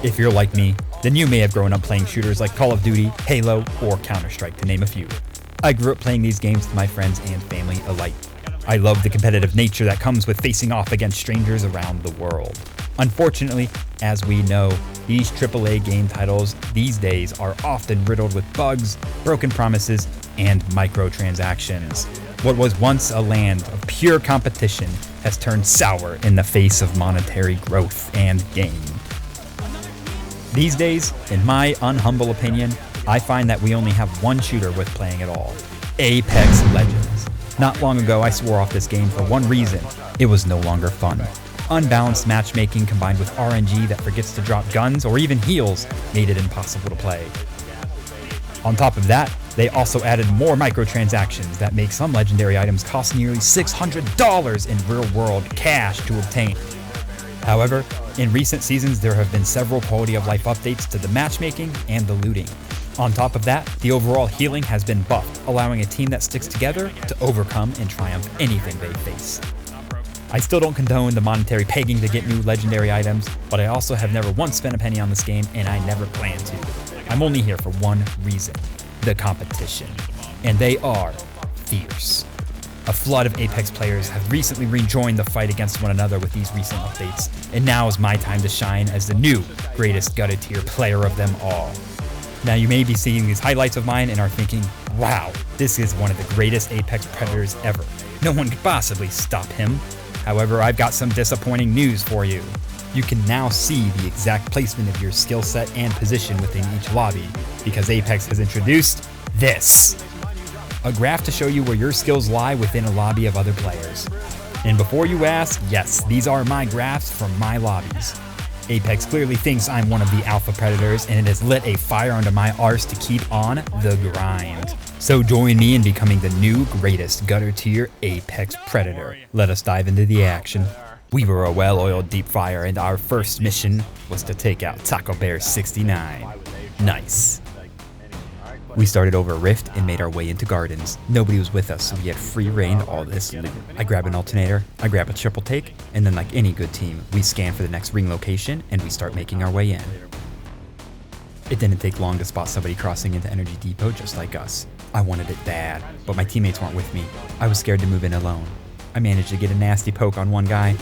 If you're like me, then you may have grown up playing shooters like Call of Duty, Halo, or Counter-Strike, to name a few. I grew up playing these games with my friends and family alike. I love the competitive nature that comes with facing off against strangers around the world. Unfortunately, as we know, these AAA game titles these days are often riddled with bugs, broken promises, and microtransactions. What was once a land of pure competition has turned sour in the face of monetary growth and gain. These days, in my unhumble opinion, I find that we only have one shooter worth playing at all: Apex Legends. Not long ago, I swore off this game for one reason: it was no longer fun. Unbalanced matchmaking combined with RNG that forgets to drop guns or even heals made it impossible to play. On top of that, they also added more microtransactions that make some legendary items cost nearly $600 in real-world cash to obtain. However, in recent seasons there have been several quality of life updates to the matchmaking and the looting. On top of that, the overall healing has been buffed, allowing a team that sticks together to overcome and triumph anything they face. I still don't condone the monetary pegging to get new legendary items, but I also have never once spent a penny on this game, and I never plan to. I'm only here for one reason: the competition. And they are fierce. A flood of Apex players have recently rejoined the fight against one another with these recent updates, and now is my time to shine as the new greatest gutted tier player of them all. Now you may be seeing these highlights of mine and are thinking, wow, this is one of the greatest Apex predators ever. No one could possibly stop him. However, I've got some disappointing news for you. You can now see the exact placement of your skill set and position within each lobby, because Apex has introduced this: a graph to show you where your skills lie within a lobby of other players. And before you ask, yes, these are my graphs from my lobbies. Apex clearly thinks I'm one of the alpha predators, and it has lit a fire under my arse to keep on the grind. So join me in becoming the new greatest gutter tier Apex predator. Let us dive into the action. We were a well-oiled deep fryer, and our first mission was to take out Taco Bear 69. Nice. We started over a rift and made our way into gardens. Nobody was with us, so we had free reign to all this loot. I grab an alternator, I grab a triple take, and then like any good team, we scan for the next ring location and we start making our way in. It didn't take long to spot somebody crossing into Energy Depot just like us. I wanted it bad, but my teammates weren't with me. I was scared to move in alone. I managed to get a nasty poke on one guy,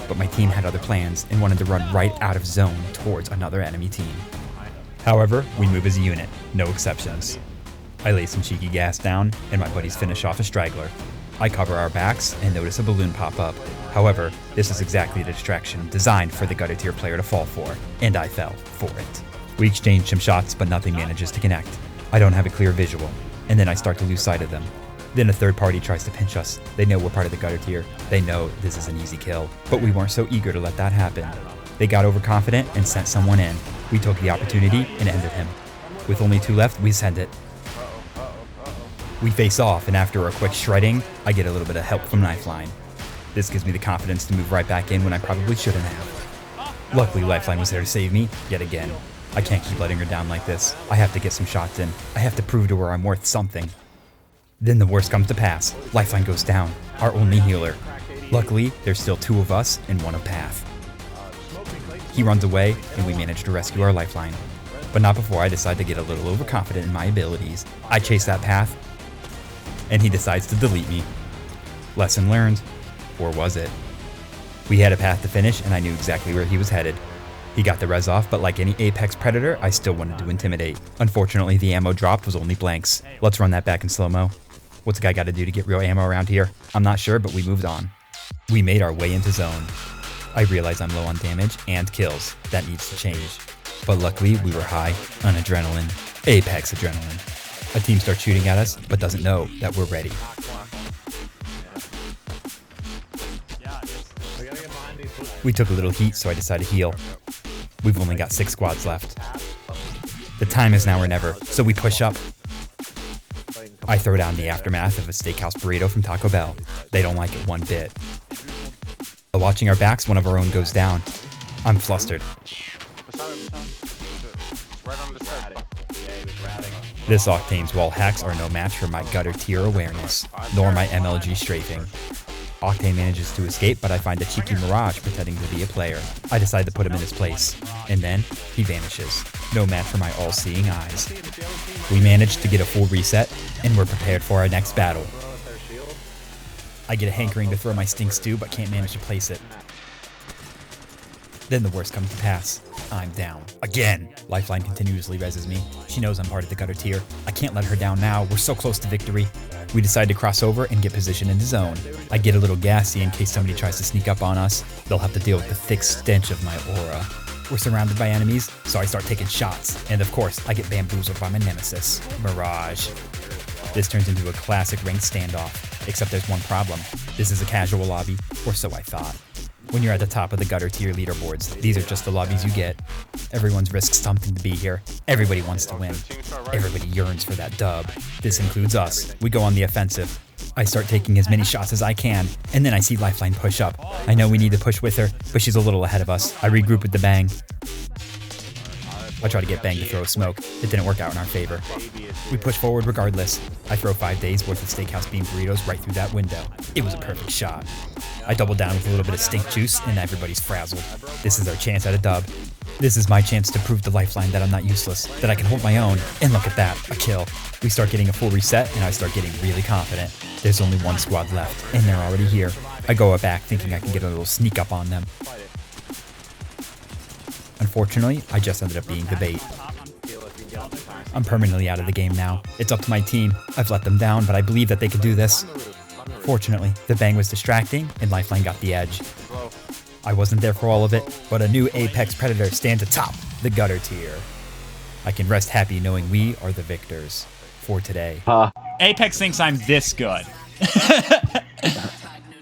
but my team had other plans and wanted to run right out of zone towards another enemy team. However, we move as a unit, no exceptions. I lay some cheeky gas down, and my buddies finish off a straggler. I cover our backs and notice a balloon pop up. However, this is exactly the distraction designed for the gutter tier player to fall for, and I fell for it. We exchange some shots, but nothing manages to connect. I don't have a clear visual, and then I start to lose sight of them. Then a third party tries to pinch us. They know we're part of the gutter tier. They know this is an easy kill, but we weren't so eager to let that happen. They got overconfident and sent someone in. We took the opportunity and ended him. With only 2 left, we send it. We face off, and after a quick shredding, I get a little bit of help from Lifeline. This gives me the confidence to move right back in when I probably shouldn't have. Luckily, Lifeline was there to save me, yet again. I can't keep letting her down like this. I have to get some shots in. I have to prove to her I'm worth something. Then the worst comes to pass. Lifeline goes down, our only healer. Luckily, there's still 2 of us and 1 of Path. He runs away, and we manage to rescue our Lifeline. But not before I decide to get a little overconfident in my abilities. I chase that Path, and he decides to delete me. Lesson learned. Or was it? We had a path to finish, and I knew exactly where he was headed. He got the res off, but like any Apex predator, I still wanted to intimidate. Unfortunately, the ammo dropped was only blanks. Let's run that back in slow-mo. What's a guy got to do to get real ammo around here? I'm not sure, but we moved on. We made our way into zone. I realize I'm low on damage and kills. That needs to change. But luckily, we were high on adrenaline. Apex adrenaline. A team starts shooting at us, but doesn't know that we're ready. We took a little heat, so I decided to heal. We've only got 6 squads left. The time is now or never, so we push up. I throw down the aftermath of a steakhouse burrito from Taco Bell. They don't like it one bit. While watching our backs, one of our own goes down. I'm flustered. This Octane's wall hacks are no match for my gutter tier awareness, nor my MLG strafing. Octane manages to escape, but I find a cheeky Mirage pretending to be a player. I decide to put him in his place, and then he vanishes. No match for my all-seeing eyes. We manage to get a full reset, and we're prepared for our next battle. I get a hankering to throw my stink stew, but can't manage to place it. Then the worst comes to pass. I'm down. Again! Lifeline continuously reses me. She knows I'm part of the gutter tier. I can't let her down now. We're so close to victory. We decide to cross over and get positioned in the zone. I get a little gassy in case somebody tries to sneak up on us. They'll have to deal with the thick stench of my aura. We're surrounded by enemies, so I start taking shots. And of course, I get bamboozled by my nemesis, Mirage. This turns into a classic ranked standoff, except there's one problem. This is a casual lobby, or so I thought. When you're at the top of the gutter tier leaderboards, these are just the lobbies you get. Everyone's risked something to be here. Everybody wants to win. Everybody yearns for that dub. This includes us. We go on the offensive. I start taking as many shots as I can, and then I see Lifeline push up. I know we need to push with her, but she's a little ahead of us. I regroup with the Bang. I try to get Bang to throw a smoke. It didn't work out in our favor. We push forward regardless. I throw 5 days worth of steakhouse bean burritos right through that window. It was a perfect shot. I double down with a little bit of stink juice, and everybody's frazzled. This is our chance at a dub. This is my chance to prove to Lifeline that I'm not useless, that I can hold my own, and look at that, a kill. We start getting a full reset, and I start getting really confident. There's only one squad left, and they're already here. I go back thinking I can get a little sneak up on them. Unfortunately, I just ended up being the bait. I'm permanently out of the game now. It's up to my team. I've let them down, but I believe that they can do this. Fortunately, the Bang was distracting, and Lifeline got the edge. I wasn't there for all of it, but a new Apex Predator stands atop the gutter tier. I can rest happy knowing we are the victors for today. Apex thinks I'm this good.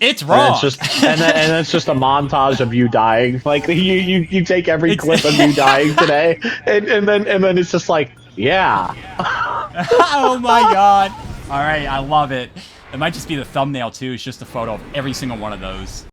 It's wrong. And it's just a montage of you dying. Like you take every clip of you dying today, and then it's just like, yeah. Oh my god. All right, I love it. It might just be the thumbnail too. It's just a photo of every single one of those.